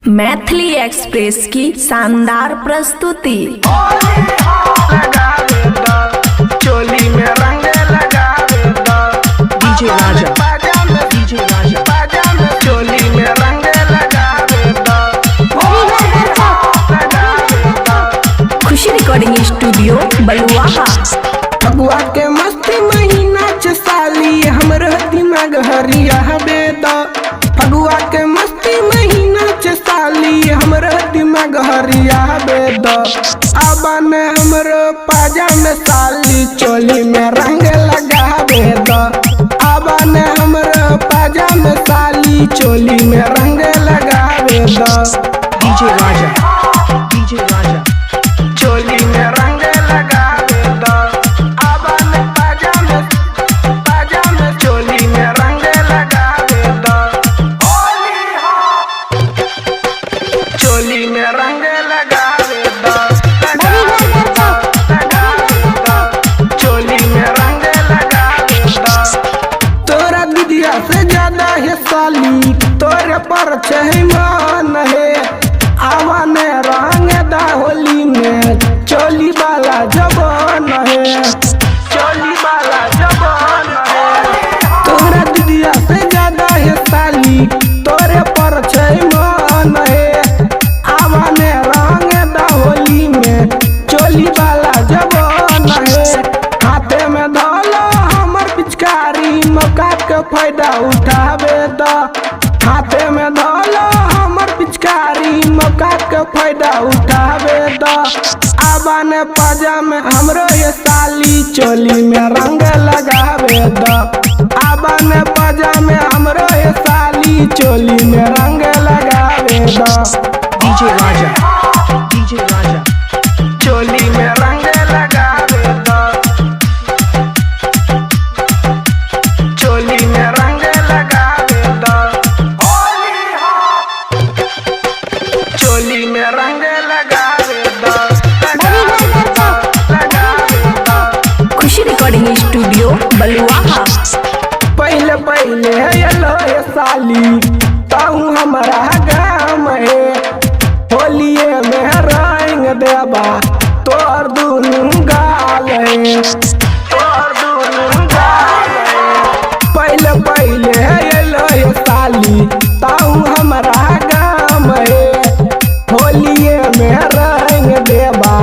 Maithili express की शानदार प्रस्तुति। चोली में रंग लगावे डीजे राजा, डीजे राजा, चोली में रंग लगावे खुशी रिकॉर्डिंग स्टूडियो बलुआहा। फगुआ के मस्ती महीना साली हमर दिमाग हरिया बेद। फगुआ के मस्ती महीना साली हमर दिमाग हरिया बेद। अब ने हमर पाजा में साली चोली में रंग लगावे द। अब ने हमर पाजा में साली चोली में रंग लगावे द। डीजे राजा, डीजे राजा, चोली में रंग लगावे द। अब ने पाजा में चोली में रंग लगावे द। चोली में रंग लगावे द। चोली में रंग लगावे द। तोरा दीदिया से ज्यादा है साली तोरे पर मान है। आवा ने रंग दा होली में चोली वाला जवान है। चोली वाला जवान है। तोरा दीदिया से ज्यादा है साली तोरे पर मान है। आवा ने रंग दा होली में चोली वाला जवान है। हाथे में धोलो हमर पिचकारी मौका के फायदा उठावे द। हाथे में धोलो हमर पिचकारी मौका के फायदा उठावे द। आबा ने पाजा में हमरो ये साली चोली में रंग लगावे द। आबा ने पाजा में हमरो ये साली चोली में रंग लगावे द। डीजे राजा, डीजे राजा, चोली में रंग लगावे द। चोली में रंग लगावे द। चोली में रंग लगावे द। खुशी रिकॉर्डिंग स्टूडियो बलुआहा। पहले पहले येलो ये साली ताऊ हमारा गाम है। होलिये में रंग देबा तोर दुनू गाल है। तोर दुनू गाल है। पहले पहले येलो ये साली ताऊ हमारा गाम है। होलिये में रंग देबा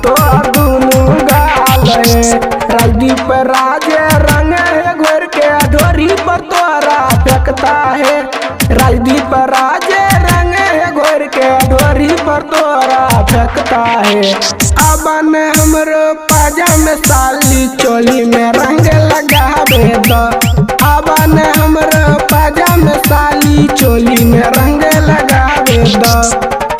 तोर दुनू गाल है। राजदीप राजे रंग है घोर के ढोरी पर तोरा फेंकता है। राजदीप राजे रंग है घोर के ढोरी पर तोरा फेंकता है। अब ने हमरो पाजा में साली चोली में रंग लगावे द। अब ने हमरो पाजा में साली चोली में रंग लगावे द।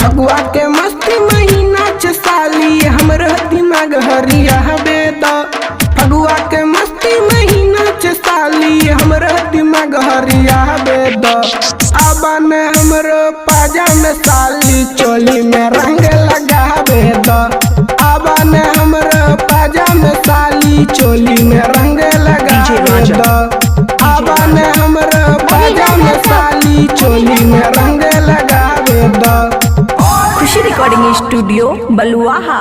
फगुआ के मस्ती महीना साली हमरो दिमाग हरिया बेद। फगुआ के मस्ती महीना साली हमरो दिमाग हरिया बेद। अब ने हमरो पाजा में साली चोली में रंग लगावे द। अब ने हमरो पाजा में साली चोली में रंग लगावे द। अब ने हमरो पाजा में साली चोली में रंग लगावे द। खुशी रिकॉर्डिंग स्टूडियो बलुआहा।